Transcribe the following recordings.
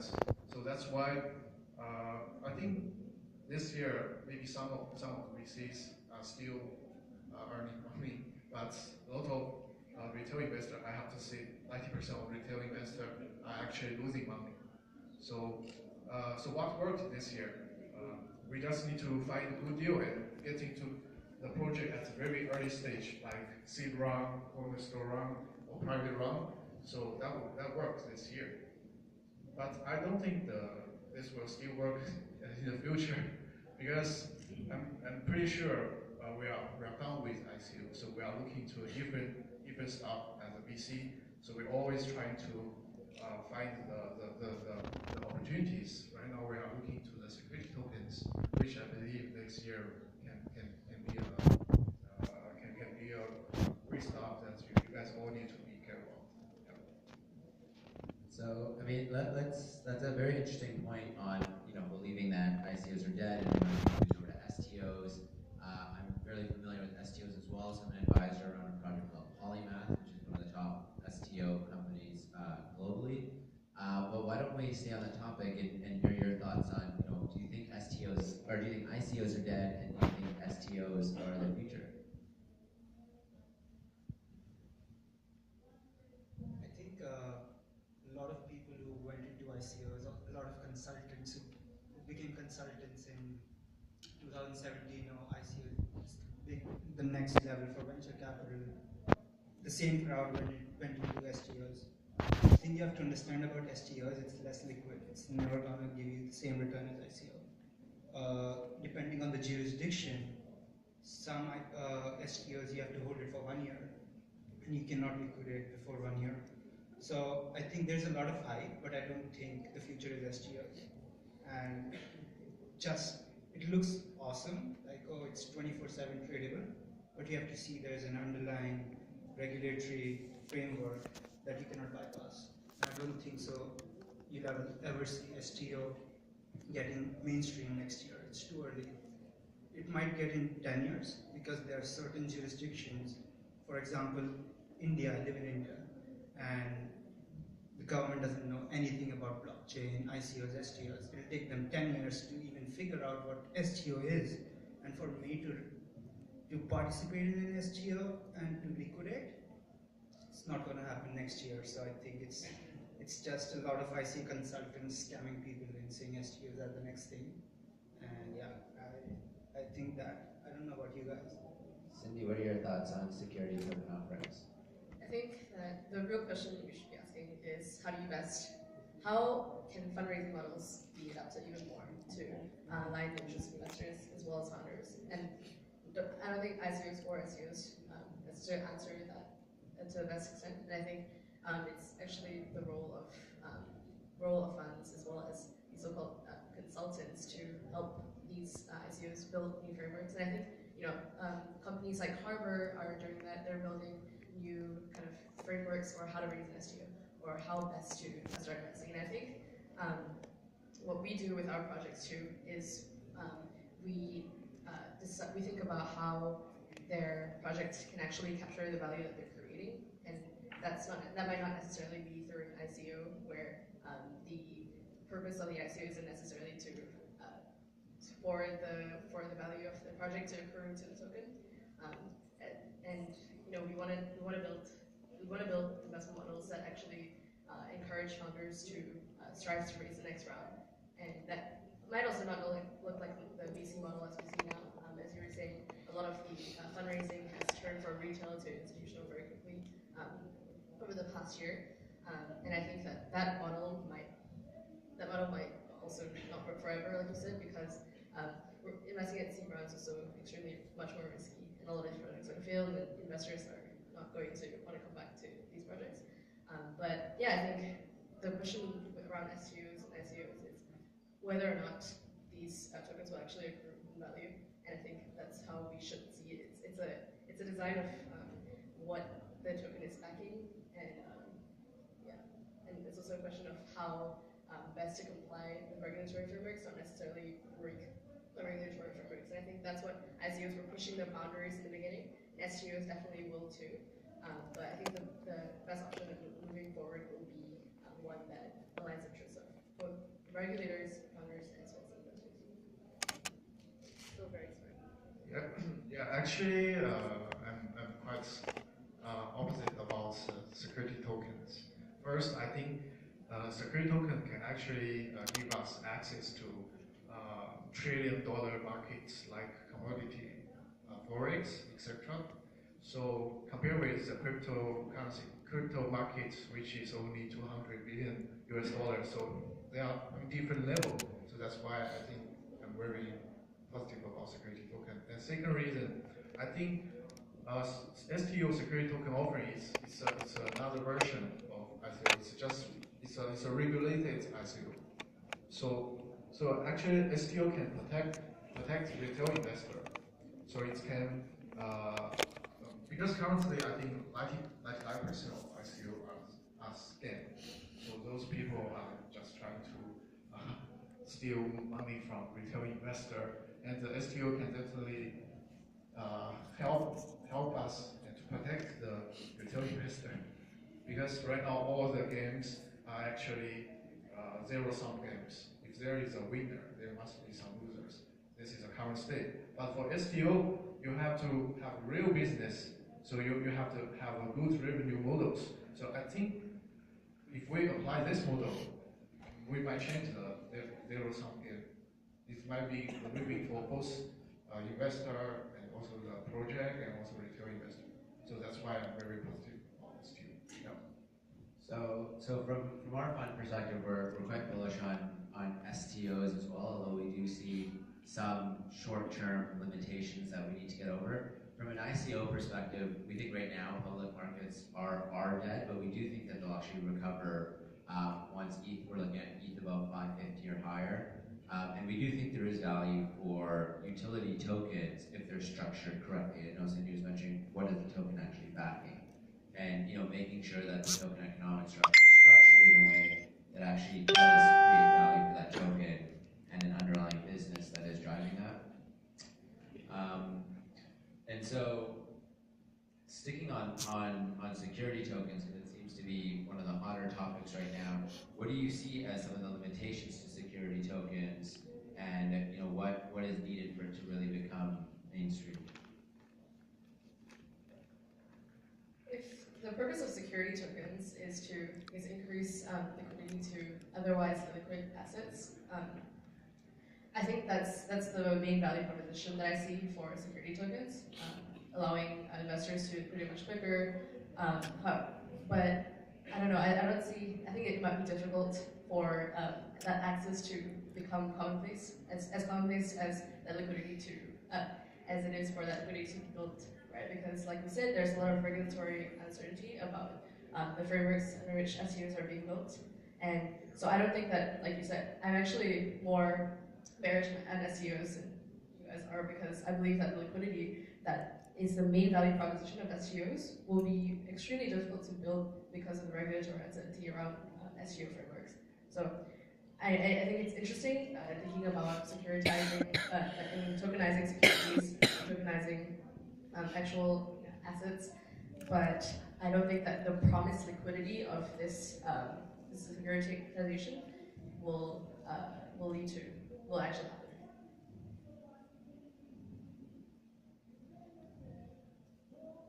returns. So that's why I think this year maybe some of the VCs are still earning money, but a lot of retail investors, I have to say, 90% of retail investors are actually losing money. So, so what worked this year? We just need to find a good deal and get into the project at a very early stage, like seed round, cornerstone round, or private round. So that worked this year. But I don't think this will still work in the future because I'm pretty sure we are done with ICO. So we are looking to a different stuff as a VC. So we're always trying to find the opportunities. Right now we are looking to the security tokens, which I believe next year can be a great stuff that you guys all need to be careful of. Yeah. So I mean, that's a very interesting point on believing that ICOs are dead and moving over to STOs. I'm fairly familiar with STOs as well, so I'm an advisor on a project called Polymath, which is one of the top STO companies globally. But why don't we stay on the topic and hear your thoughts on, do you think STOs, or do you think ICOs are dead, and do you think STOs are the future? I think a lot of people who went into ICOs, a lot of consultants who became consultants in 2017, ICO is the next level for venture capital. The same crowd went into STOs. The thing you have to understand about STOs, it's less liquid. It's never going to give you the same return as ICO. Depending on the jurisdiction, some STOs you have to hold it for 1 year, and you cannot liquidate before 1 year. So I think there's a lot of hype, but I don't think the future is STOs. And it looks awesome, like, oh, it's 24/7 tradable, but you have to see there's an underlying regulatory framework that you cannot bypass. I don't think so. You'll ever see STO getting mainstream next year. It's too early. It might get in 10 years because there are certain jurisdictions. For example, India, I live in India, and the government doesn't know anything about blockchain, ICOs, STOs. It'll take them 10 years to even figure out what STO is. And for me to participate in an STO and to liquidate, it's not going to happen next year. So I think it's just a lot of IC consultants scamming people and saying STOs are the next thing. And yeah, I think that. I don't know about you guys. Cindy, what are your thoughts on security token offerings? I think that the real question we should be asking is how can fundraising models be adapted even more to align the interests of investors as well as founders? And I don't think ICOs or SEOs necessarily answer that to the best extent. And I think it's actually the role of funds as well as the so-called consultants to help these ICOs build new frameworks. And I think companies like Harbor are doing that. They're building new kind of frameworks for how to raise an STO or how best to start investing. And I think what we do with our projects too is we think about how their project can actually capture the value that they're creating, and that might not necessarily be through an ICO where the purpose of the ICO isn't necessarily for the value of the project to accrue to the token, and we want to build investment models that actually encourage founders to strive to raise the next round, and that might also not look like the VC model as we see now. As you were saying, a lot of the fundraising has turned from retail to institutional very quickly over the past year, and I think that model might also not work forever, like you said, because investing at seed rounds is so extremely much more risky, and a lot of these projects are failed, and investors are not going to want to come back to these projects. But yeah, I think the question around STOs and ICOs is whether or not these tokens will actually accrue in value, and I think that's how we should see it. It's a design of what the token is backing, and and it's also a question of how best to comply with regulatory frameworks, not necessarily break the regulatory frameworks. And I think that's what ICOs were pushing the boundaries in the beginning. STOs definitely will too. But I think the best option of moving forward will be one that aligns interests of both Actually, I'm quite opposite about security tokens. First, I think security token can actually give us access to trillion-dollar markets like commodity, forex, etc. So compared with the cryptocurrency, crypto market, which is only 200 billion US dollars, so they are on different level. So that's why I think I'm very positive about security token. And second reason, I think STO security token offering is it's another version of ICO. It's a regulated ICO. So actually STO can protect retail investor. So it can because currently I think 99% of ICO are scam. So those people are just trying to steal money from retail investor, and the STO can definitely help us and to protect the retail investor. Because right now all the games are actually zero-sum games. If there is a winner, there must be some losers. This is the current state. But for STO, you have to have real business, so you have to have a good revenue models. So I think if we apply this model, we might change the zero-sum game. It might be living for both investor and also the project and also retail investor. So that's why I'm very positive on this team. Yeah. So from our fund perspective, we're quite bullish on STOs as well, although we do see some short-term limitations that we need to get over. From an ICO perspective, we think right now public markets are dead, but we do think that they'll actually recover once we're looking at ETH above 550 or higher. And we do think there is value for utility tokens if they're structured correctly. I know Cindy was mentioning what is the token actually backing, and making sure that the token economics are structured in a way that actually does create value for that token and an underlying business that is driving that. And so, sticking on security tokens, because it seems to be one of the hotter topics right now, what do you see as some of the limitations to security tokens, and what is needed for it to really become mainstream? If the purpose of security tokens is increase liquidity to otherwise illiquid assets, I think that's the main value proposition that I see for security tokens, allowing investors to liquidate much quicker. But I don't know. I don't see. I think it might be difficult for that access to become commonplace, as commonplace as that liquidity as it is for that liquidity to be built, right? Because like we said, there's a lot of regulatory uncertainty about the frameworks under which STOs are being built, and so I don't think that, like you said, I'm actually more bearish on STOs than you guys are, because I believe that the liquidity that is the main value proposition of STOs will be extremely difficult to build because of the regulatory uncertainty around STO frameworks. So I think it's interesting thinking about securitizing, tokenizing securities, tokenizing actual assets, but I don't think that the promised liquidity of this securitization will actually happen.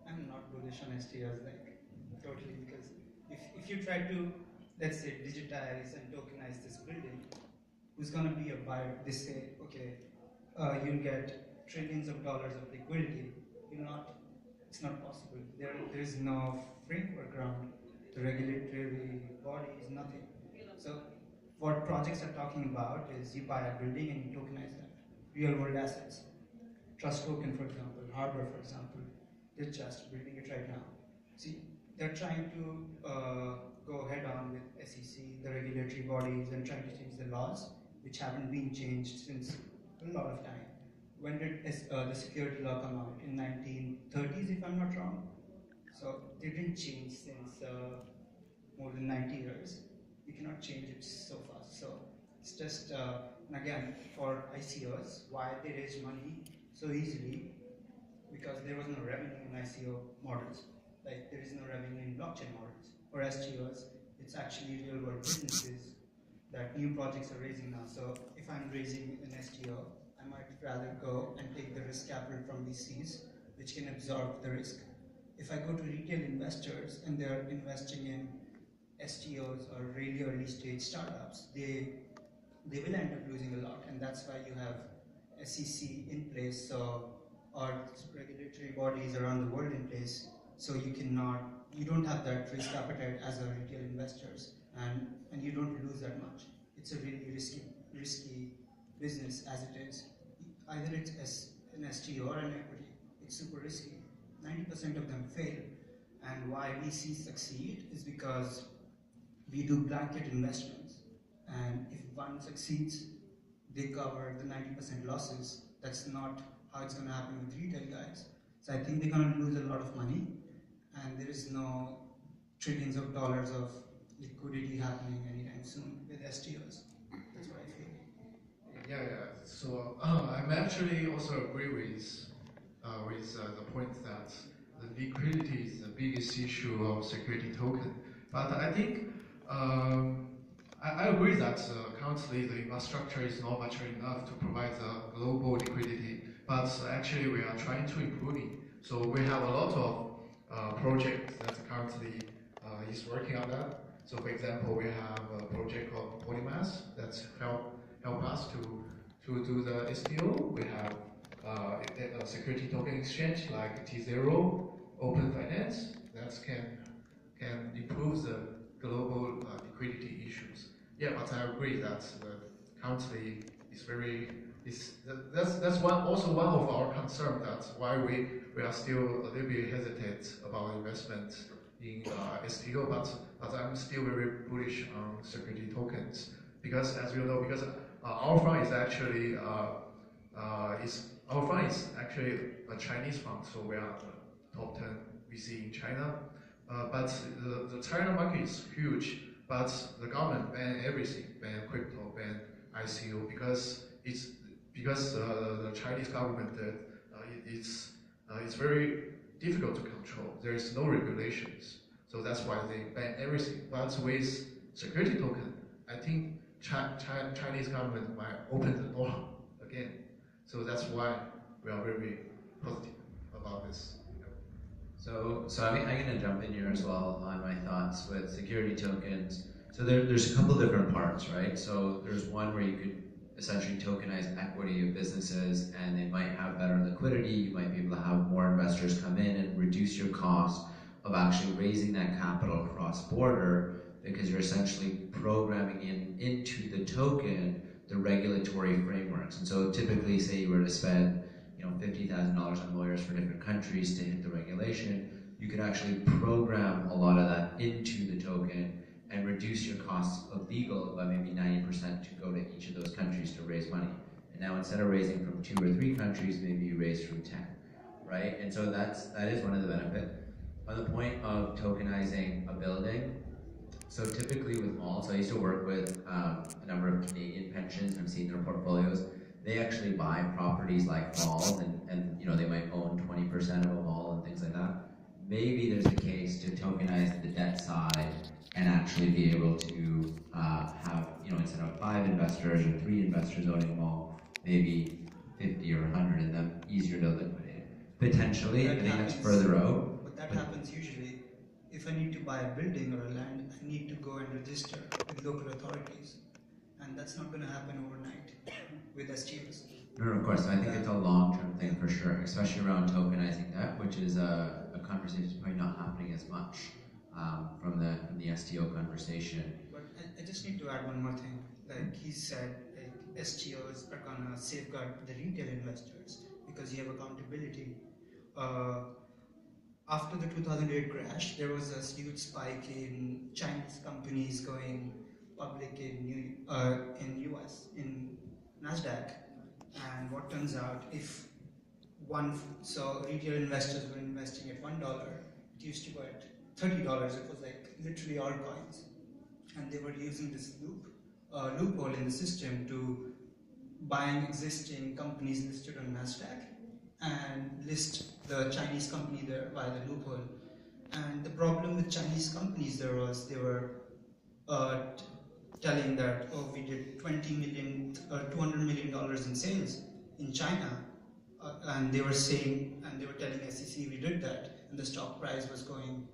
I'm not bullish on STOs, totally, because if you try to, let's say, digitize and tokenize this building, who's going to be a buyer? They say, okay, you'll get trillions of dollars of liquidity. It's not possible. There is no framework around the regulatory body, is nothing. So what projects are talking about is you buy a building and you tokenize that. Real world assets. Trust token, for example, Harbor, for example, they're just building it right now. See, they're trying to go head on with SEC, the regulatory bodies, and trying to change the laws, which haven't been changed since a lot of time. When did the security law come out? In 1930s, if I'm not wrong. So they didn't change since more than 90 years. You cannot change it so fast. So it's just, and again, for ICOs, why they raise money so easily? Because there was no revenue in ICO models. Like there is no revenue in blockchain models. For STOs, it's actually real world businesses that new projects are raising now. So if I'm raising an STO, I might rather go and take the risk capital from VCs which can absorb the risk. If I go to retail investors and they're investing in STOs or really early stage startups, they will end up losing a lot, and that's why you have SEC in place, or regulatory bodies around the world in place, so you don't have that risk appetite as a retail investors, and you don't lose that much. It's a really risky business as it is. Either it's an STO or an equity, it's super risky. 90% of them fail, and why VCs succeed is because we do blanket investments, and if one succeeds, they cover the 90% losses. That's not how it's going to happen with retail guys. So I think they're going to lose a lot of money, and there is no trillions of dollars of liquidity happening anytime soon with STOs. That's what I feel. Yeah. So I'm actually also agree with the point that the liquidity is the biggest issue of security token. But I think I agree that currently the infrastructure is not much enough to provide the global liquidity. But actually we are trying to improve it. So we have a lot of projects that currently is working on that. So for example, we have a project called Polymath that's help us to do the STO. We have a security token exchange like T0, Open Finance that can improve the global liquidity issues. Yeah, but I agree that currently that's also one of our concern. That's why we are still a little bit hesitant about investment in STO, but I'm still very bullish on security tokens because, as you know, because our fund is actually a Chinese fund, so we are the top 10 VC in China. But the China market is huge, but the government banned everything, banned crypto, banned ICO because the Chinese government it's very difficult to control. There is no regulations, so that's why they ban everything. But with security token, I think Chinese government might open the door again. So that's why we are very positive about this. So I'm going to jump in here as well on my thoughts with security tokens. So there's a couple different parts, right? So there's one where you could essentially tokenize equity of businesses and they might have better liquidity. You might be able to have more investors come in and reduce your cost of actually raising that capital cross-border because you're essentially programming into the token the regulatory frameworks. And so typically, say you were to spend $50,000 on lawyers for different countries to hit the regulation, you could actually program a lot of that into the token and reduce your costs of legal by maybe 90% to go to each of those countries to raise money. And now instead of raising from 2 or 3 countries, maybe you raise from 10, right? And so that is one of the benefits. On the point of tokenizing a building, so typically with malls, I used to work with a number of Canadian pensions and I've seen their portfolios. They actually buy properties like malls and they might own 20% of a mall and things like that. Maybe there's a case to tokenize the debt side and actually be able to have, instead of 5 investors or 3 investors owning a mall, maybe 50 or 100 in them, easier to liquidate. Potentially, I think that's further out. But that happens usually. If I need to buy a building or a land, I need to go and register with local authorities. And that's not going to happen overnight with STOs. No, of course. I think it's a long-term thing for sure, especially around tokenizing debt, which is a conversation that's probably not happening as much from the STO conversation. But I just need to add one more thing. Like he said, STOs are gonna safeguard the retail investors because you have accountability. After the 2008 crash, there was a huge spike in Chinese companies going public in US, in Nasdaq. And what turns out, if retail investors were investing at $1, it used to go at $30. It was like literally all coins. And they were using this loophole in the system to buying existing companies listed on Nasdaq and list the Chinese company there via the loophole. And the problem with Chinese companies there was they were telling that, oh, we did $200 million in sales in China and they were saying, and they were telling SEC we did that, and the stock price was going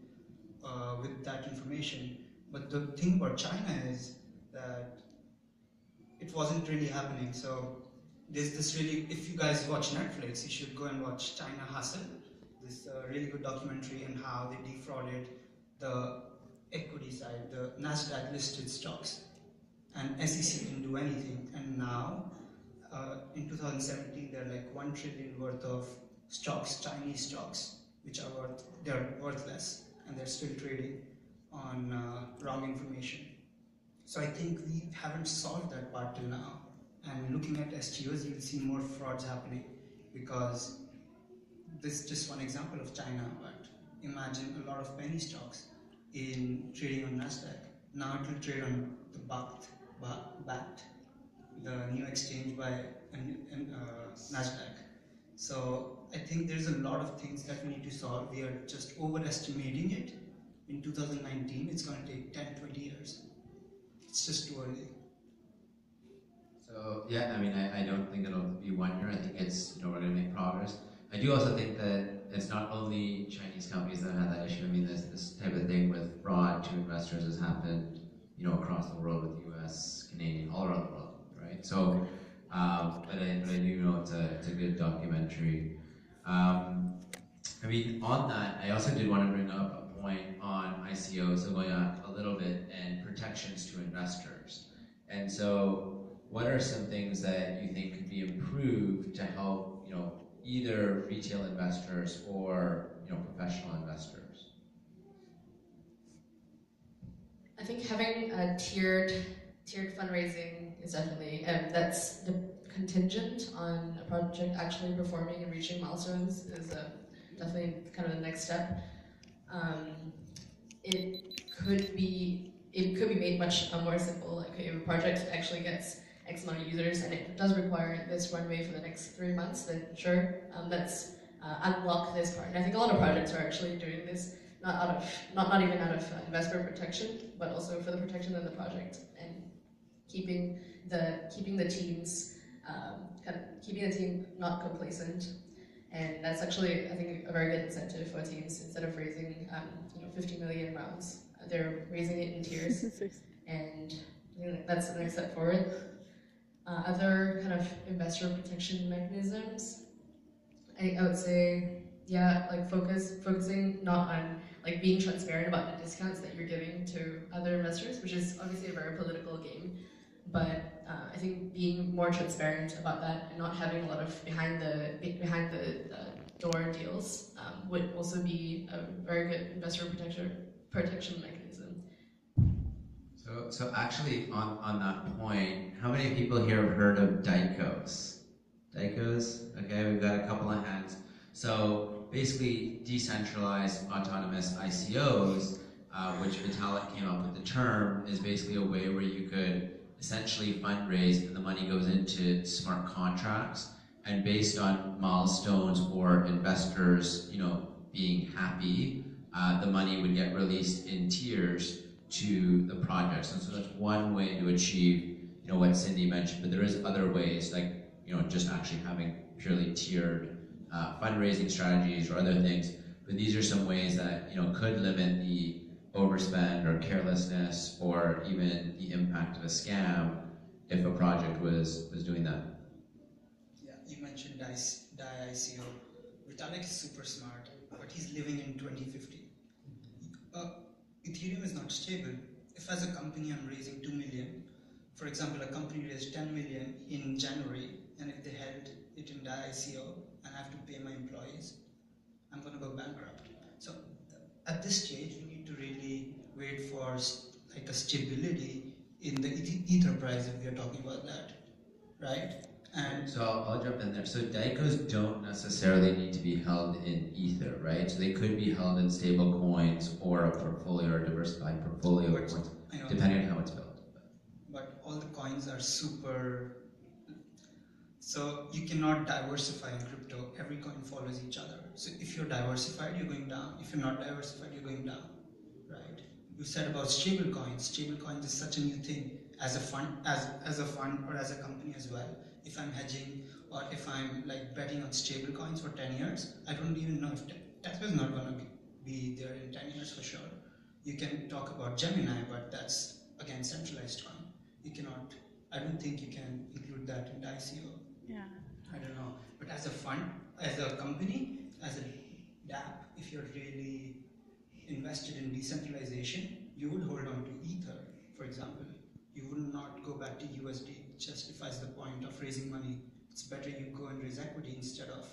with that information. But the thing about China is that it wasn't really happening. So there's this really, if you guys watch Netflix, you should go and watch China Hustle, this really good documentary on how they defrauded the equity side, the Nasdaq listed stocks, and SEC didn't do anything. And now, in 2017, they're like 1 trillion worth of stocks, Chinese stocks, which are they're worthless, and they're still trading on wrong information. So I think we haven't solved that part till now. And looking at STOs, you'll see more frauds happening, because this is just one example of China, but imagine a lot of penny stocks in trading on Nasdaq. Now it will trade on the BAT, the new exchange by Nasdaq. So I think there's a lot of things that we need to solve. We are just overestimating it. In 2019, it's going to take 10-20 years. It's just too early. So yeah, I mean, I don't think it'll be 1 year. I think it's, we're going to make progress. I do also think that it's not only Chinese companies that have that issue. I mean, this type of thing with fraud to investors has happened, across the world with US, Canadian, all around the world, right? So, but I do know it's a good documentary. I mean, on that, I also did want to bring up a point on ICOs, so going on a little bit, and protections to investors. And so, what are some things that you think could be improved to help, either retail investors or, professional investors? I think having a tiered fundraising is definitely, that's contingent on a project actually performing and reaching milestones is definitely kind of the next step. It could be made much more simple. Like if a project actually gets X amount of users and it does require this runway for the next 3 months, then sure, let's unlock this part. And I think a lot of projects are actually doing this not even out of investor protection, but also for the protection of the project and keeping the teams keeping the team not complacent. And that's actually, I think, a very good incentive for teams. Instead of raising 50 million rounds, they're raising it in tiers, and that's the next step forward. Other kind of investor protection mechanisms, I would say, yeah, like focusing not on like being transparent about the discounts that you're giving to other investors, which is obviously a very political game, but I think being more transparent about that and not having a lot of behind the door deals would also be a very good investor protection mechanism. So actually, on that point, how many people here have heard of DICOs? DICOs? Okay, we've got a couple of hands. So basically, decentralized autonomous ICOs, which Vitalik came up with the term, is basically a way where you could essentially fundraise and the money goes into smart contracts, and based on milestones or investors, being happy, the money would get released in tiers to the projects. And so that's one way to achieve, what Cindy mentioned, but there is other ways, like, just actually having purely tiered fundraising strategies or other things. But these are some ways that, could limit the overspend or carelessness or even the impact of a scam if a project was doing that. Yeah, you mentioned DICO. Vitalik is super smart, but he's living in 2050. Ethereum is not stable. If as a company I'm raising 2 million, for example, a company raised 10 million in January, and if they held it in DICO and I have to pay my employees, I'm going to go bankrupt. So at this stage, we need to really wait for like a stability in the Ether price if we are talking about that, right? And so I'll jump in there. So DICOs don't necessarily need to be held in Ether, right? So they could be held in stable coins or a portfolio or diversified portfolio of coins, depending on how it's built. But all the coins are super, so you cannot diversify in crypto. Every coin follows each other. So if you're diversified, you're going down. If you're not diversified, you're going down, right? You said about stable coins. Stable coins is such a new thing. as a fund, or as a company as well. If I'm hedging or if I'm like betting on stable coins for 10 years, I don't even know if Tesla is not gonna be there in 10 years for sure. You can talk about Gemini, but that's again centralized coin. You cannot. I don't think you can include that in the ICO. Yeah. I don't know. But as a fund, as a company, as a DApp, if you're really invested in decentralization, you would hold on to Ether, for example. You would not go back to USD. It justifies the point of raising money. It's better you go and raise equity instead of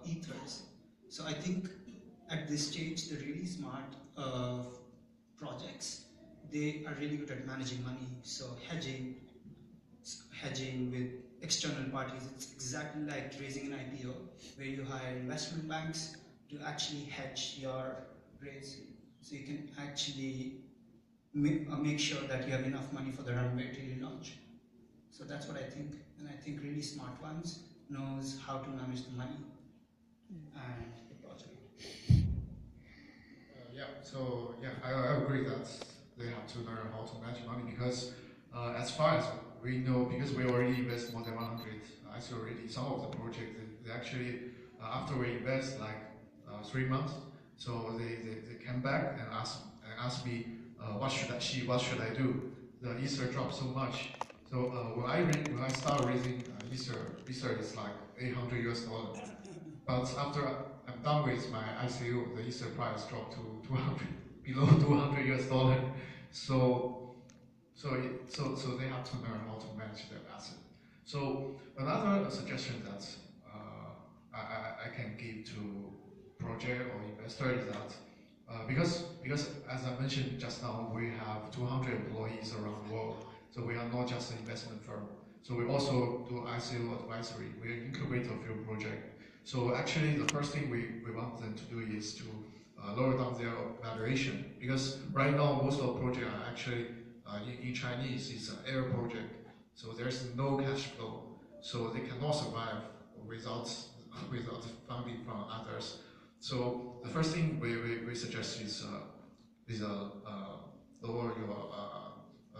Ethers. So I think at this stage, the really smart projects, they are really good at managing money. So hedging with external parties, it's exactly like raising an IPO, where you hire investment banks to actually hedge your raise. So you can actually make sure that you have enough money for the runway till you launch. So that's what I think. And I think really smart ones knows how to manage the money and the project. I agree that they have to learn how to manage money because as far as we know, because we already invest more than 100 ICO already, some of the projects, they actually, after we invest like 3 months, so they came back and asked me, what should I do? The Ether dropped so much. So when I start raising Ether is like $800 US. But after I'm done with my ICO, the Ether price dropped to 200, below $200 US. So they have to learn how to manage their asset. So another suggestion that I can give to project or investor is that because as I mentioned just now, we have 200 employees around the world. So we are not just an investment firm. So we also do ICO advisory. We incubate a few projects. So actually, the first thing we want them to do is to lower down their valuation, because right now most of the projects are actually in Chinese, it's an air project. So there's no cash flow. So they cannot survive without funding from others. So the first thing we suggest is lower your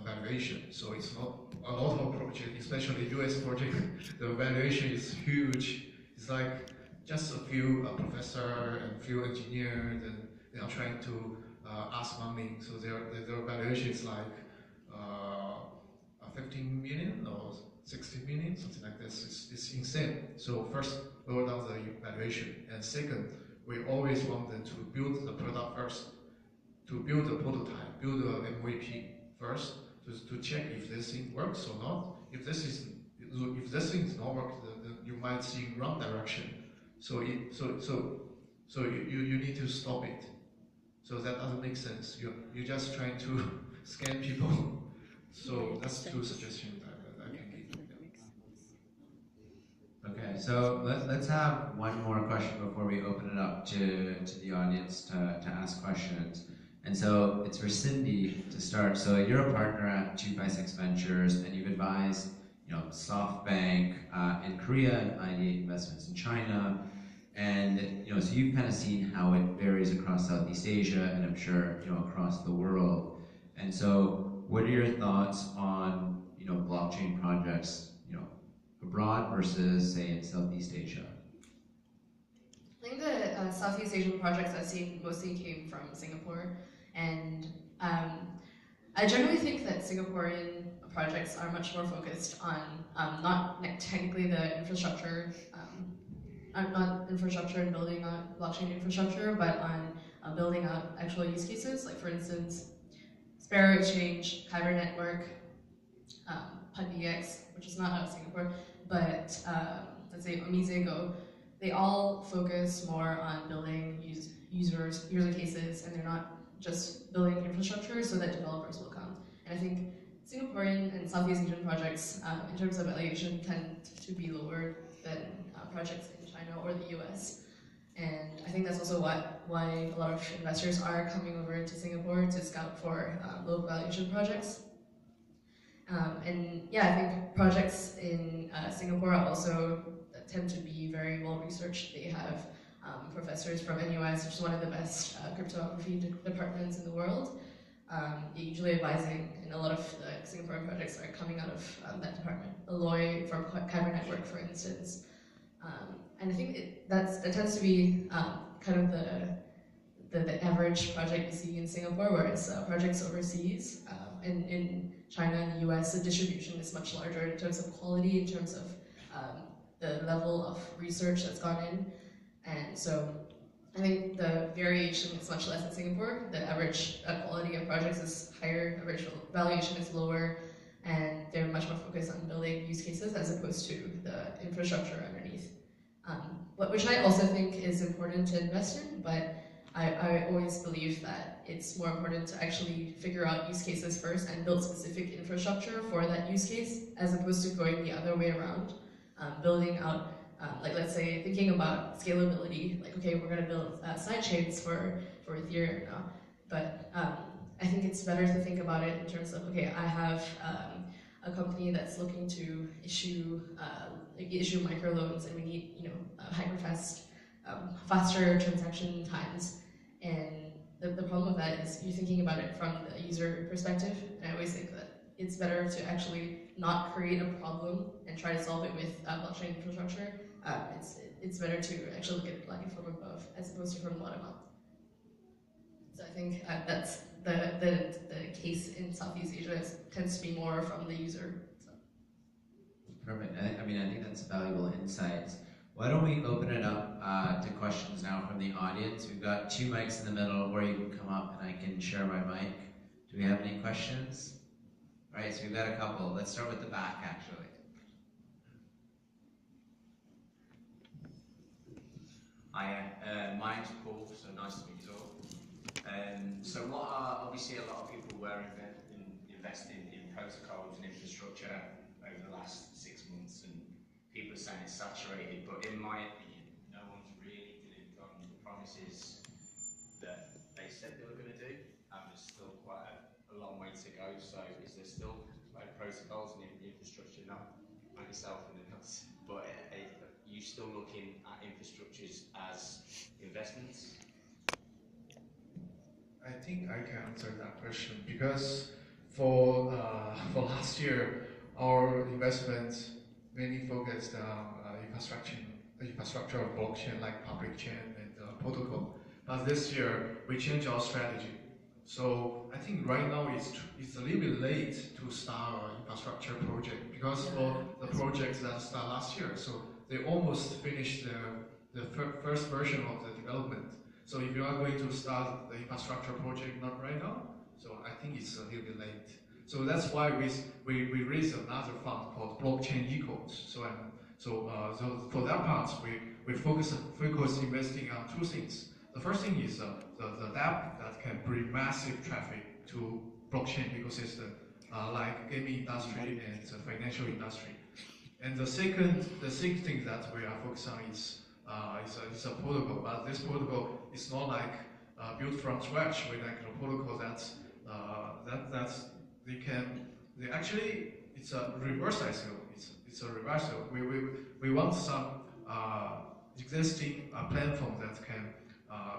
valuation. So it's not a lot of projects, especially US project, the valuation is huge. It's like just a few professor and few engineers, and they are trying to ask money. So their valuation is like 15 million or 60 million, something like this. It's insane. So first, lower down the valuation, and second, we always want them to build the product first, to build a prototype, build a MVP first, to check if this thing works or not. If this thing is not working, then you might see wrong direction. So you need to stop it. So that doesn't make sense. You're just trying to scam people. So that's two suggestions that I can give. Okay, so let's have one more question before we open it up to the audience to ask questions. And so it's for Cindy to start. So you're a partner at 256 Ventures, and you've advised, SoftBank in Korea and ID8 Investments in China. And so you've kind of seen how it varies across Southeast Asia, and I'm sure across the world. And so, what are your thoughts on blockchain projects abroad versus, say, in Southeast Asia? I think the Southeast Asian projects I've seen mostly came from Singapore, and I generally think that Singaporean projects are much more focused on not technically the infrastructure, not infrastructure and building on blockchain infrastructure, but on building out actual use cases. Like for instance, Sparrow Exchange, Kyber Network, PunDX, which is not out of Singapore, but let's say Omizigo, they all focus more on building user cases, and they're not just building infrastructure so that developers will come. And I think Singaporean and Southeast Asian projects, in terms of valuation, tend to be lower than projects in China or the US. And I think that's also why a lot of investors are coming over to Singapore to scout for low valuation projects. And yeah, I think projects in Singapore also tend to be very well researched. They have professors from NUS, which is one of the best cryptography departments in the world. usually advising, and a lot of the Singaporean projects are coming out of that department. Alloy from Kyber Network, for instance. And I think that tends to be kind of the average project you see in Singapore, whereas projects overseas, in China and the US, the distribution is much larger in terms of quality, in terms of the level of research that's gone in. And so I think the variation is much less in Singapore. The average quality of projects is higher, average valuation is lower, and they're much more focused on building use cases as opposed to the infrastructure underneath. Which I also think is important to invest in, but I always believe that it's more important to actually figure out use cases first and build specific infrastructure for that use case, as opposed to going the other way around, building out, like let's say, thinking about scalability, like okay, we're gonna build side chains for Ethereum now, but I think it's better to think about it in terms of, okay, I have a company that's looking to issue microloans, and we need hyperfast, faster transaction times. And the problem with that is you're thinking about it from the user perspective, and I always think that it's better to actually not create a problem and try to solve it with blockchain infrastructure. It's better to actually look at it like from above as opposed to from bottom up. So I think that's the case in Southeast Asia tends to be more from the user. So. Perfect. I mean, I think that's valuable insights. Why don't we open it up to questions now from the audience? We've got 2 mics in the middle where you can come up and I can share my mic. Do we have any questions? All right, so we've got a couple. Let's start with the back, actually. Hi, my name's Paul, so nice to meet you all. So obviously a lot of people were investing in protocols and infrastructure over the last 6 months, and people are saying it's saturated, but in my opinion, no one's really delivered on the promises that they said they were going to do, and there's still quite a long way to go. So is there still protocols and infrastructure, not yourself in the nuts, but are you still looking at infrastructures as investments? I think I can answer that question because for last year, our investments mainly focused on infrastructure of blockchain like public chain and protocol. But this year we changed our strategy. So I think right now it's a little bit late to start our infrastructure project because for the projects that started last year, so they almost finished the first version of the development. So if you are going to start the infrastructure project not right now, so I think it's a little bit late. So that's why we raised another fund called Blockchain Ecos. So for that part, we focus investing on 2 things. The first thing is the app that can bring massive traffic to blockchain ecosystem, like gaming industry and the financial industry. And the second thing that we are focused on is a protocol, but this protocol is not like built from scratch. We like a protocol that's it's a reverse ICO. It's a reversal. We want some existing platform that can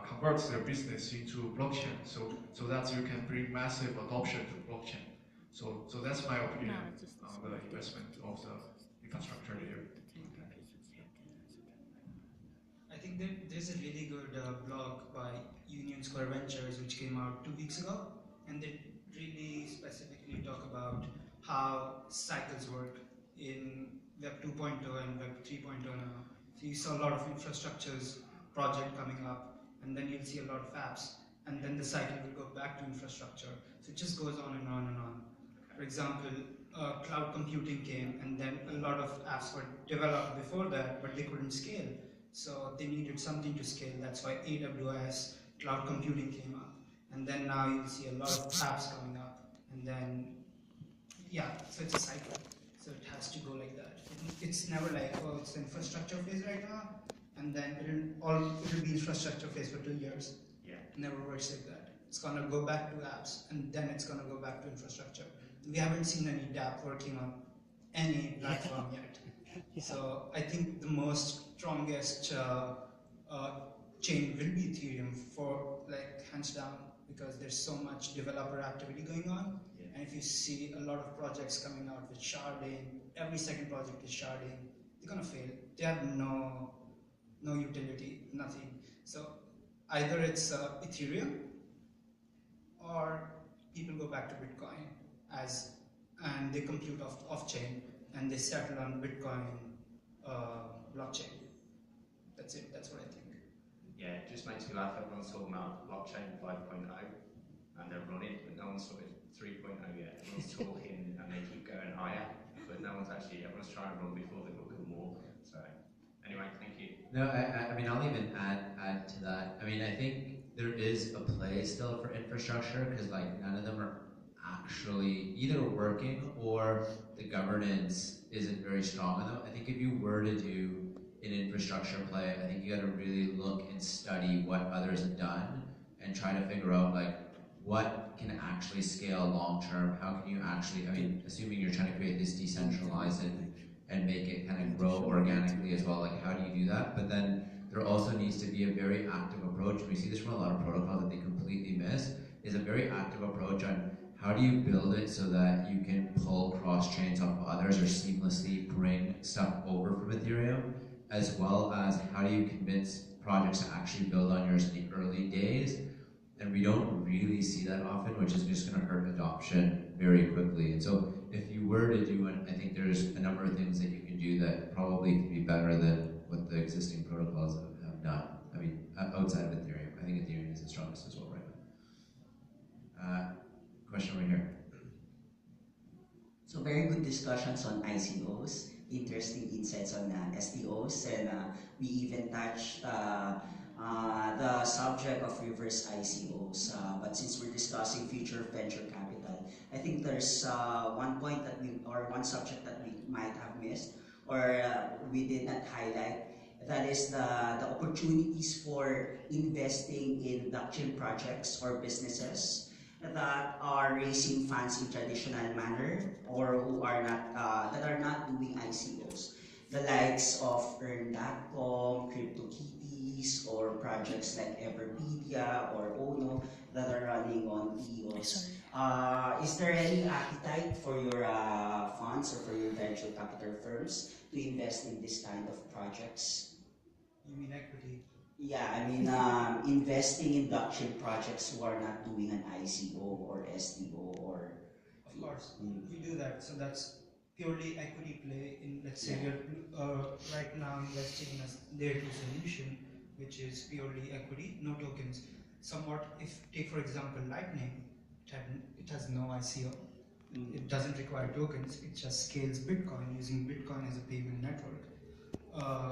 convert their business into blockchain, so that you can bring massive adoption to blockchain. So that's my opinion on the investment of the infrastructure here. I think there's a really good blog by Union Square Ventures which came out 2 weeks ago, and they really specifically talk about how cycles work in Web 2.0 and Web 3.0 now. So you saw a lot of infrastructures project coming up, and then you'll see a lot of apps, and then the cycle will go back to infrastructure. So it just goes on and on and on. For example, cloud computing came, and then a lot of apps were developed before that, but they couldn't scale. So they needed something to scale. That's why AWS, cloud computing came up. And then now you'll see a lot of apps coming up. And then, yeah, so it's a cycle. So it has to go like that. It's never like, oh, it's the infrastructure phase right now, and then it'll be infrastructure phase for 2 years. Yeah. It never works like that. It's gonna go back to apps, and then it's gonna go back to infrastructure. We haven't seen any dApp working on any platform yet. So I think the strongest chain will be Ethereum for hands down, because there's so much developer activity going on. Yeah. And if you see a lot of projects coming out with sharding, every second project is sharding, they're gonna fail. They have no utility, nothing. So either it's Ethereum or people go back to Bitcoin and they compute off chain and they settle on Bitcoin blockchain. That's it. That's what I think. Yeah, it just makes me laugh. Everyone's talking about blockchain 5.0 and they're running, but no one's sorted 3.0 yet. Everyone's talking and they keep going higher, but no one's actually, everyone's trying to run before they look at more. So, anyway, thank you. No, I mean, I'll even add to that. I mean, I think there is a place still for infrastructure because like none of them are actually either working or the governance isn't very strong on them. I think if you were to do an infrastructure play, I think you got to really look and study what others have done and try to figure out like what can actually scale long term. How can you actually? I mean, assuming you're trying to create this decentralized and make it kind of grow organically as well. Like, how do you do that? But then there also needs to be a very active approach. We see this from a lot of protocols that they completely miss. Is a very active approach on how do you build it so that you can pull cross chains off of others or seamlessly bring stuff over from Ethereum, as well as how do you convince projects to actually build on yours in the early days. And we don't really see that often, which is just going to hurt adoption very quickly. And so if you were to do it, I think there's a number of things that you can do that probably can be better than what the existing protocols have done. I mean, outside of Ethereum. I think Ethereum is the strongest as well right now. Question over here. So very good discussions on ICOs, interesting insights on STOs, and we even touched the subject of reverse ICOs. But since we're discussing future venture capital, I think there's one point that one subject that we might have missed or we did not highlight. That is the opportunities for investing in blockchain projects or businesses that are raising funds in traditional manner or who are not that are not doing ICOs. The likes of Earn.com, CryptoKitties, or projects like Everpedia or Ono that are running on EOS. Is there any appetite for your funds or for your venture capital firms to invest in this kind of projects? You mean equity? Yeah, I mean investing in blockchain projects who are not doing an ICO or STO or. Of course, we do that. So that's purely equity play. In let's say we're right now investing in a layer 2 solution, which is purely equity, no tokens. Somewhat, if take for example Lightning, it has no ICO. It doesn't require tokens. It just scales Bitcoin using Bitcoin as a payment network.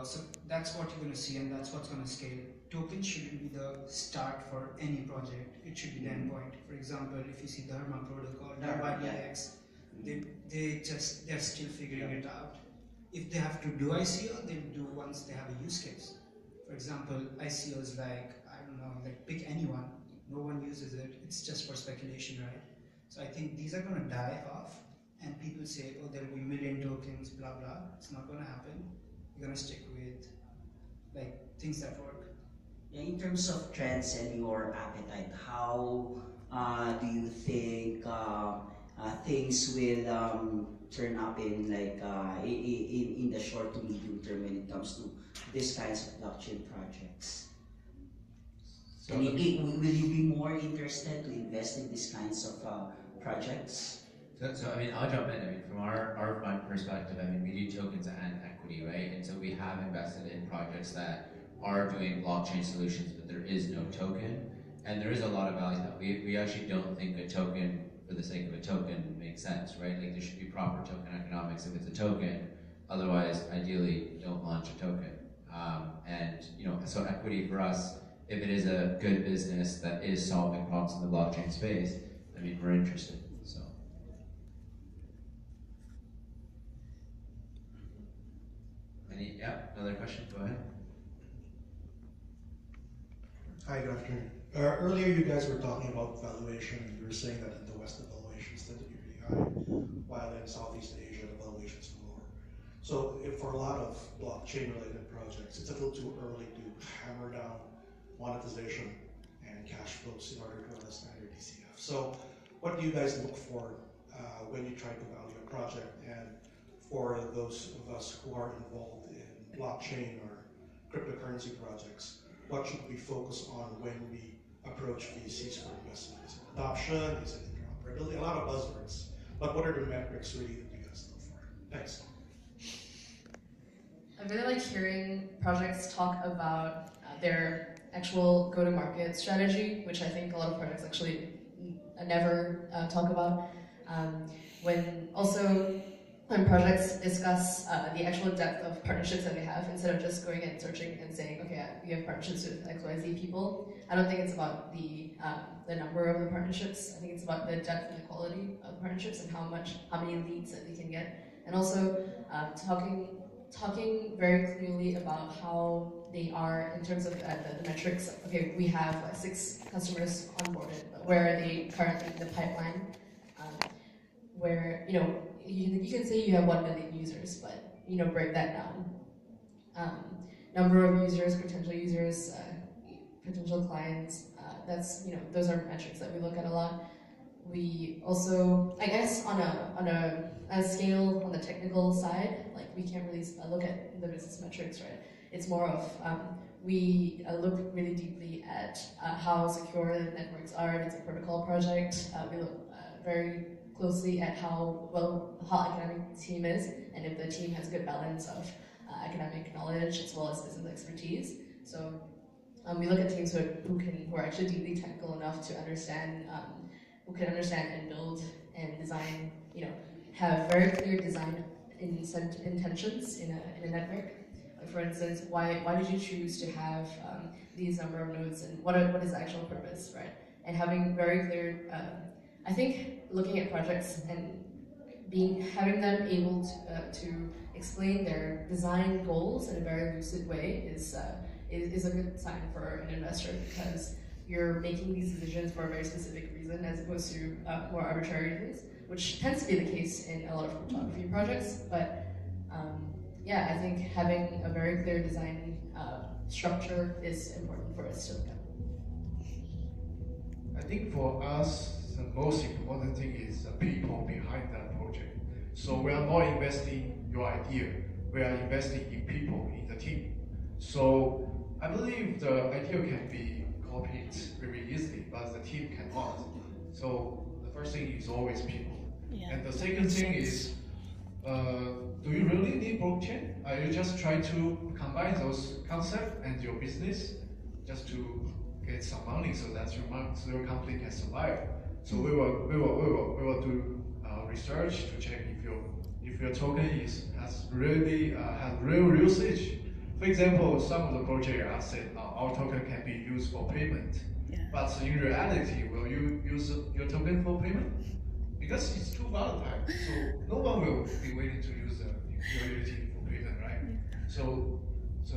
So that's what you're going to see, and that's what's going to scale. Tokens shouldn't be the start for any project. It should be the endpoint. For example, if you see the Dharma protocol, DARPAX, they're still figuring it out. If they have to do ICO, they'll do once they have a use case. For example, ICOs like, I don't know, like pick anyone. No one uses it. It's just for speculation, right? So I think these are going to die off, and people say, oh, there will be 1 million tokens, blah, blah. It's not going to happen. You're going to stick with like things that work. Yeah, in terms of trends and your appetite, how do you think things will turn up in like in the short to medium term when it comes to these kinds of blockchain projects? So will you be more interested to invest in these kinds of projects? So I mean, I'll jump in. I mean, from our fund perspective, I mean, we do tokens and equity, right? And so we have invested in projects that are doing blockchain solutions, but there is no token. And there is a lot of value that we actually don't think a token for the sake of a token makes sense, right? Like there should be proper token economics if it's a token. Otherwise, ideally, don't launch a token. And you know, so equity for us, if it is a good business that is solving problems in the blockchain space, I mean, we're interested. So. Another question? Go ahead. Hi, good afternoon. Earlier you guys were talking about valuation, and you were saying that in the West the valuations tend to be really high, while in Southeast Asia the valuations are lower. So if for a lot of blockchain related projects, it's a little too early to hammer down monetization and cash flows in order to understand your DCF. So what do you guys look for when you try to value a project? And for those of us who are involved in blockchain or cryptocurrency projects, what should we focus on when we approach VCs for investment? Is it adoption? Is it interoperability? A lot of buzzwords. But what are the metrics really that you guys look for? Thanks. I really like hearing projects talk about their actual go-to-market strategy, which I think a lot of projects actually never talk about. When projects discuss the actual depth of partnerships that they have, instead of just going and searching and saying, okay, we have partnerships with XYZ people, I don't think it's about the number of the partnerships. I think it's about the depth and the quality of the partnerships and how many leads that they can get. And also talking very clearly about how they are in terms of the metrics. Okay, we have 6 customers onboarded, but where are they currently in the pipeline? Where, you can say you have 1 million users, but, break that down. Number of users, potential clients, those are metrics that we look at a lot. We also, I guess, on a scale on the technical side, like we can't really look at the business metrics, right? It's more of we look really deeply at how secure the networks are. If it's a protocol project, we look very closely at how academic the team is, and if the team has a good balance of academic knowledge as well as business expertise. So we look at teams who are actually deeply technical enough to understand, who can understand and build and design, have very clear design intentions in a network. Like for instance, why did you choose to have these number of nodes, and what is the actual purpose, right? And having very clear, I think looking at projects and having them able to explain their design goals in a very lucid way is a good sign for an investor, because you're making these decisions for a very specific reason as opposed to more arbitrary reasons, which tends to be the case in a lot of cryptography projects. But yeah, I think having a very clear design structure is important for us to look at. I think for us, the most important thing is the people behind that project. So we are not investing in your idea, we are investing in people, in the team. So I believe the idea can be copied very easily, but the team cannot. So the first thing is always people. Yeah. And the second thing is, do you really need blockchain? Are you just trying to combine those concepts and your business just to get some money so that your company can survive? So we will do research to check if your token has real usage. For example, some of the projects said our token can be used for payment, but in reality, will you use your token for payment? Because it's too volatile, so no one will be willing to use your utility for payment, right? So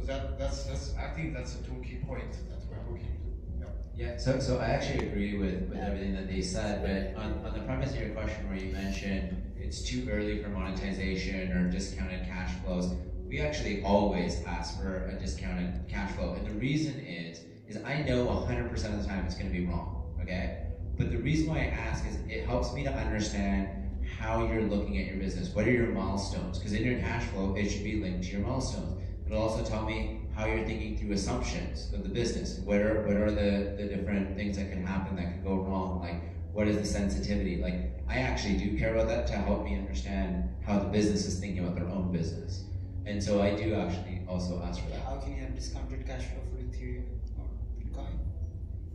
that's I think that's the 2 key points that we're looking to. Yeah, so I actually agree with everything that they said, but on the premise of your question where you mentioned it's too early for monetization or discounted cash flows, we actually always ask for a discounted cash flow, and the reason is I know 100% of the time it's going to be wrong, okay? But the reason why I ask is it helps me to understand how you're looking at your business. What are your milestones? Because in your cash flow, it should be linked to your milestones. It'll also tell me how you're thinking through assumptions of the business. What are the different things that can happen that can go wrong? Like, what is the sensitivity? Like, I actually do care about that to help me understand how the business is thinking about their own business. And so I do actually also ask for that. How can you have discounted cash flow for Ethereum or Bitcoin?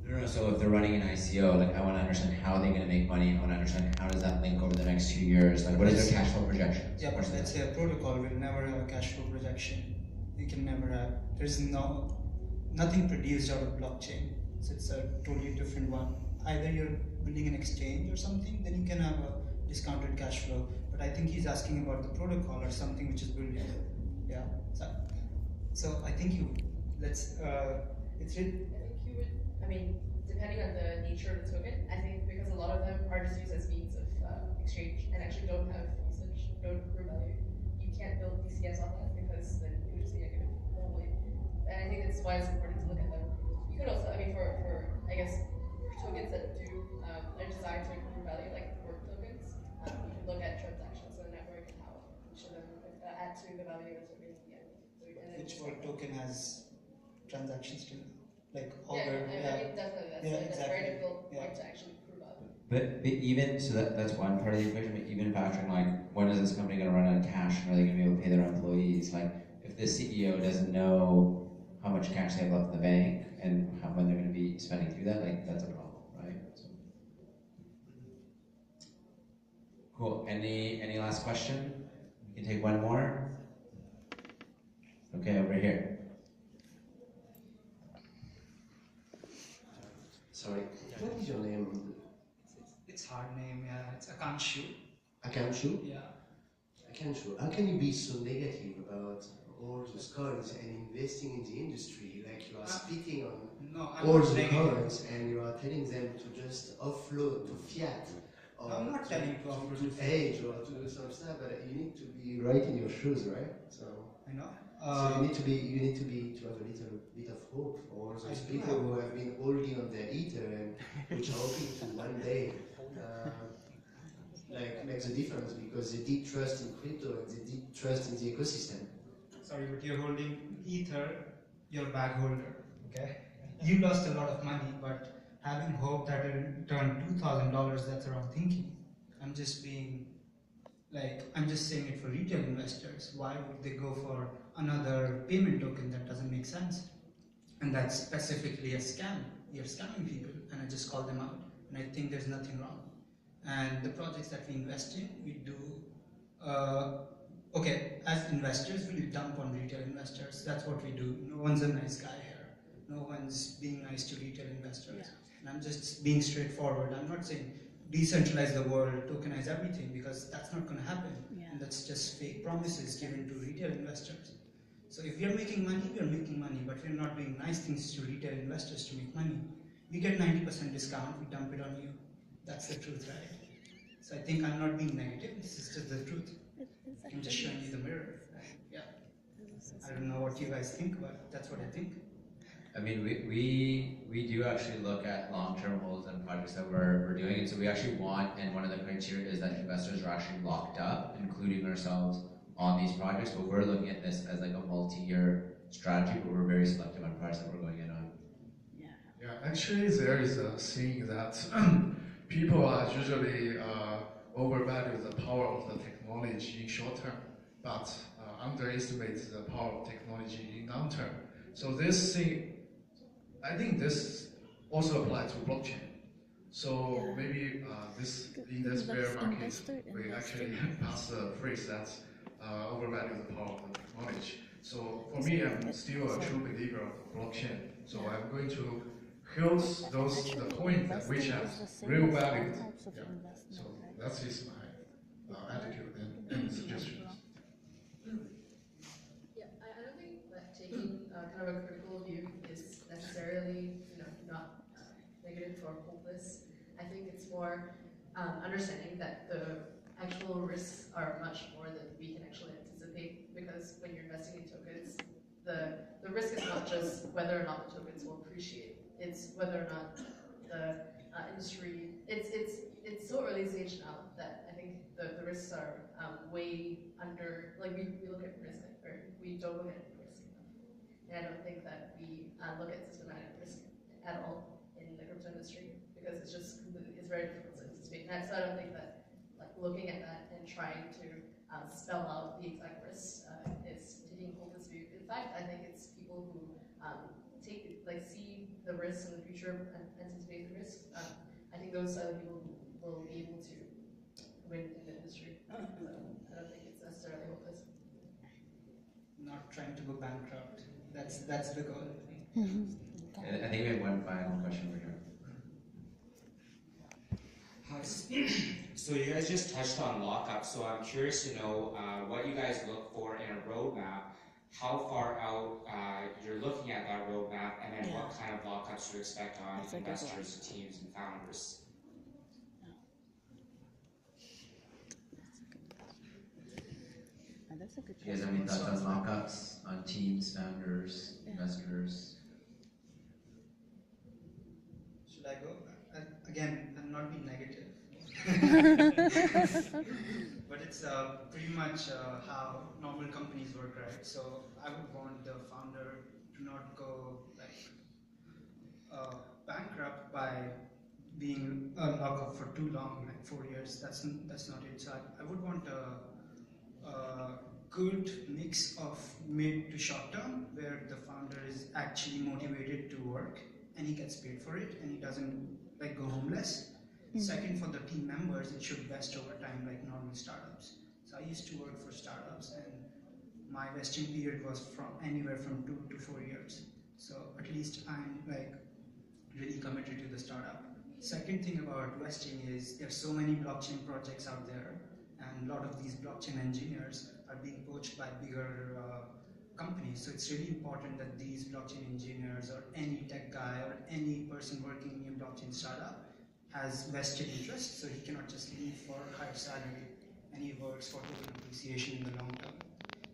No, so if they're running an ICO, like I want to understand how they're going to make money. I want to understand how does that link over the next 2 years. Like, what is their cash flow projections? Yeah, but let's say a protocol will never have a cash flow projection. You can never have. There's nothing produced out of blockchain. So it's a totally different one. Either you're building an exchange or something, then you can have a discounted cash flow. But I think he's asking about the protocol or something which is building. Yeah. So I think Depending on the nature of the token, I think because a lot of them are just used as means of exchange and actually don't have usage, don't accrue value, you can't build DCS on that because then it would just be negative, probably. And I think that's why it's important to look at them. You could also, for I guess, tokens that do are designed to improve value, like work tokens. You can look at transactions in the network and how each of them add to the value of the token. Yeah. So, and then Which work token has transactions to, like, yeah, Augur? I mean, definitely, that's, Yeah, that's a very exactly. difficult Yeah. point to actually prove up. But even so, that's one part of the equation. But even factoring like, when is this company going to run out of cash, and are they going to be able to pay their employees? Like, if the CEO doesn't know how much cash they have left in the bank and when they're going to be spending through that, like, that's a problem, right? So. Cool. Any last question? We can take one more. Okay, over here. Sorry, what is your name? It's hard name, yeah. It's Akanshu. Akanshu? Yeah. Akanshu, how can you be so negative about all those coins and investing in the industry? Like you are spitting on No, I'm all not the negative. coins and you are telling them to just offload to fiat. Or I'm not telling you to offload to to hedge or to do some stuff, but you need to be right in your shoes, right? So. I know. So you need to have a little bit of hope for all those people who have been holding on their ether and which are hoping to one day like make the difference because they did trust in crypto and they did trust in the ecosystem. Sorry, but you're holding Ether, you're a bag holder, okay? You lost a lot of money, but having hope that it will turn $2,000, that's the wrong thinking. I'm just saying it for retail investors. Why would they go for another payment token that doesn't make sense? And that's specifically a scam. You're scamming people, and I just call them out. And I think there's nothing wrong. And the projects that we invest in, we do, as investors, we dump on retail investors. That's what we do. No one's a nice guy here. No one's being nice to retail investors. Yeah. And I'm just being straightforward. I'm not saying decentralize the world, tokenize everything, because that's not going to happen. Yeah. And that's just fake promises given to retail investors. So if we are making money, we are making money, but we're not doing nice things to retail investors to make money. We get 90% discount, we dump it on you. That's the truth, right? So I think I'm not being negative, this is just the truth. I'm just showing you the mirror. Yeah. I don't know what you guys think, but that's what I think. I mean, we do actually look at long-term holds and projects that we're doing, and so we actually want, and one of the criteria is that investors are actually locked up, including ourselves, on these projects. But we're looking at this as like a multi-year strategy, but we're very selective on projects that we're going in on. Yeah, actually, there is a saying that people are usually overvalue the power of the technology in short term, but underestimate the power of technology in long term. So this thing, I think this also applies to blockchain. So maybe in this bear market, we actually pass the phrase that overvalue the power of the technology. So for me, I'm still a true believer of blockchain. So I'm going to hold the coins that which have real value. Yeah. So that is my attitude and suggestions. Yeah, I don't think that taking kind of a critical view is necessarily, not negative or hopeless. I think it's more understanding that the actual risks are much more than we can actually anticipate, because when you're investing in tokens, the risk is not just whether or not the tokens will appreciate, it's whether or not the industry, it's so early stage now that I think the risks are way under, like we look at risk, or we don't look at risk enough. And I don't think that we look at systematic risk at all in the crypto industry, because it's very difficult to anticipate. And so I don't think that looking at that and trying to spell out the exact risks is taking hold of this view. In fact, I think it's people who see the risks in the future and anticipate the risks. I think those are the people who will be able to win in the industry. So I don't think it's necessarily hopeless. Not trying to go bankrupt. That's the goal. I think we have one final question over here. So you guys just touched on lockup, so I'm curious to know what you guys look for in a roadmap, how far out you're looking at that roadmap, and then what kind of lockups you expect on investors, teams, and founders. Do you guys have any thoughts on lockups, on teams, founders, investors? again, I'm not being negative. But it's pretty much how normal companies work, right? So I would want the founder to not go like bankrupt by being locked up for too long, like 4 years. That's not it. So I would want a good mix of mid to short term, where the founder is actually motivated to work and he gets paid for it and he doesn't like go homeless. Second, for the team members, it should vest over time like normal startups. So I used to work for startups and my vesting period was from anywhere from 2 to 4 years. So at least I'm like really committed to the startup. Second thing about vesting is there's so many blockchain projects out there, and a lot of these blockchain engineers are being poached by bigger companies. So it's really important that these blockchain engineers or any tech guy or any person working in a blockchain startup has vested interest, so he cannot just leave for higher salary, and he works for total appreciation in the long term.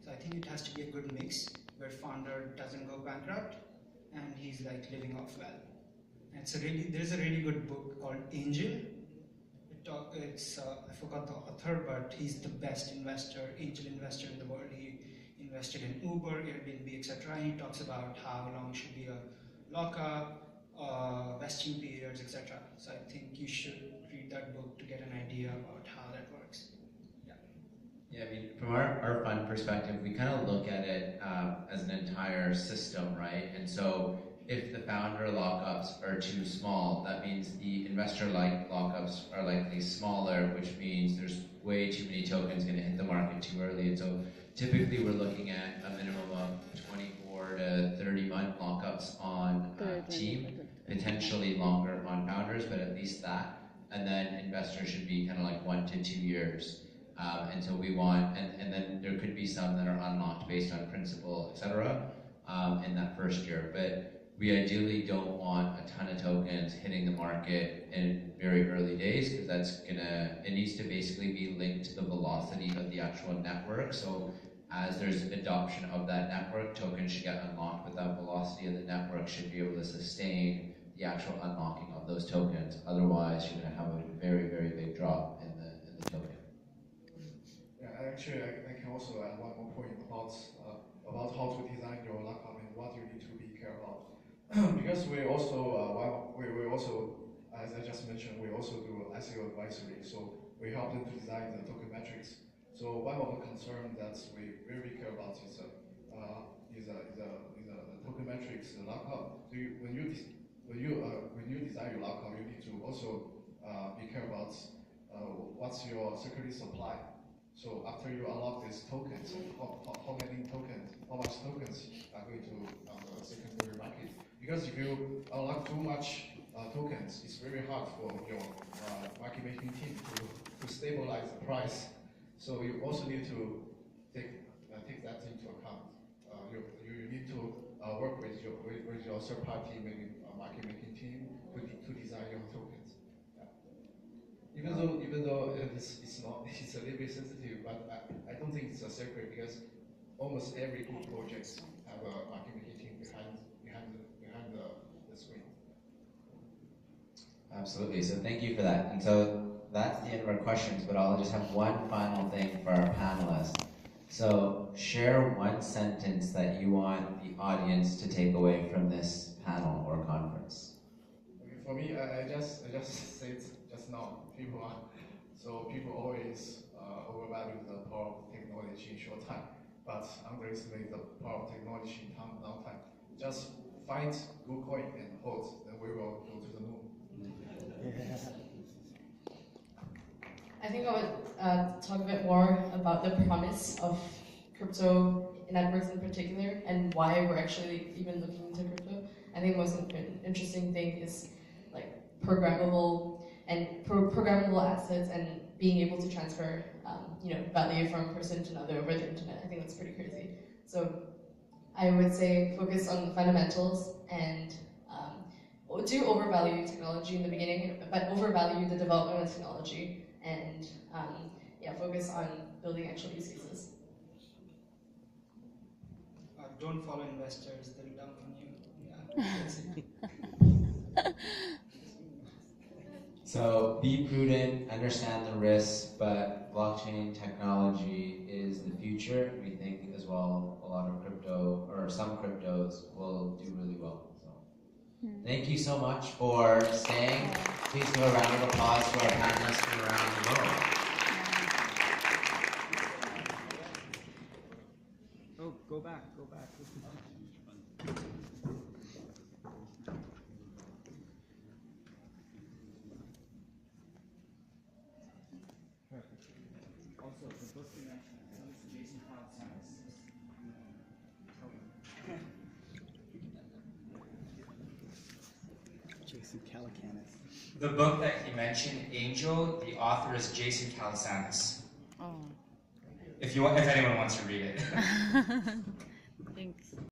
So I think it has to be a good mix where founder doesn't go bankrupt and he's like living off well. And there's a really good book called Angel. I forgot the author, but he's the best angel investor in the world. He invested in Uber, Airbnb, etc. And he talks about how long should be a lockup, vesting periods, etc. So I think you should read that book to get an idea about how that works. Yeah, I mean, from our fund perspective, we kind of look at it as an entire system, right? And so if the founder lockups are too small, that means the investor-like lockups are likely smaller, which means there's way too many tokens going to hit the market too early. And so typically we're looking at a minimum of 24 to 30-month lockups on team, potentially longer on founders, but at least that. And then investors should be kind of like 1 to 2 years. And so we want, and then there could be some that are unlocked based on principal, et cetera, in that first year. But we ideally don't want a ton of tokens hitting the market in very early days, because it needs to basically be linked to the velocity of the actual network. So as there's adoption of that network, tokens should get unlocked, but that velocity of the network should be able to sustain the actual unlocking of those tokens. Otherwise, you're gonna have a very, very big drop in the token. Yeah, actually, I can also add one more point about how to design your lockup and what you need to be careful about. Because we also, as I just mentioned, we also do ICO advisory. So we help them to design the token metrics. So one of the concerns that we very care about is the token metrics, the lockup. So when you design your lockup, you need to also be careful about what's your security supply. So after you unlock these tokens, how many tokens, how much tokens are going to the secondary market? Because if you unlock too much tokens, it's very hard for your market making team to stabilize the price. So you also need to take that into account. You need to work with your third party, maybe market making team to design your tokens. Even though it's a little bit sensitive, but I don't think it's a secret, because almost every good project have a market making team behind the screen. Absolutely. So thank you for that. And so that's the end of our questions, but I'll just have one final thing for our panelists. So share one sentence that you want the audience to take away from this panel or conference. Okay, for me, I just said just now, people always overvalue the power of technology in short time, but underestimate the power of technology in long time. Just find good coin and hold, then we will go to the moon. I think I would talk a bit more about the promise of crypto networks in particular, and why we're actually even looking into crypto. I think the most interesting thing is like programmable assets and being able to transfer value from person to another over the internet. I think that's pretty crazy. So I would say focus on the fundamentals and do overvalue technology in the beginning, but overvalue the development of technology, and focus on building actual use cases. Don't follow investors; they'll dump on you. Yeah, that's it. So be prudent, understand the risks, but blockchain technology is the future. We think as well a lot of crypto, or some cryptos, will do really well. So thank you so much for staying. Please give a round of applause to our panelists from around the world. Oh, go back. Also, the book you mentioned, I think it's Jason Calacanis. Jason Calacanis. The book that he mentioned, Angel, the author is Jason Calacanis. Oh. If anyone wants to read it.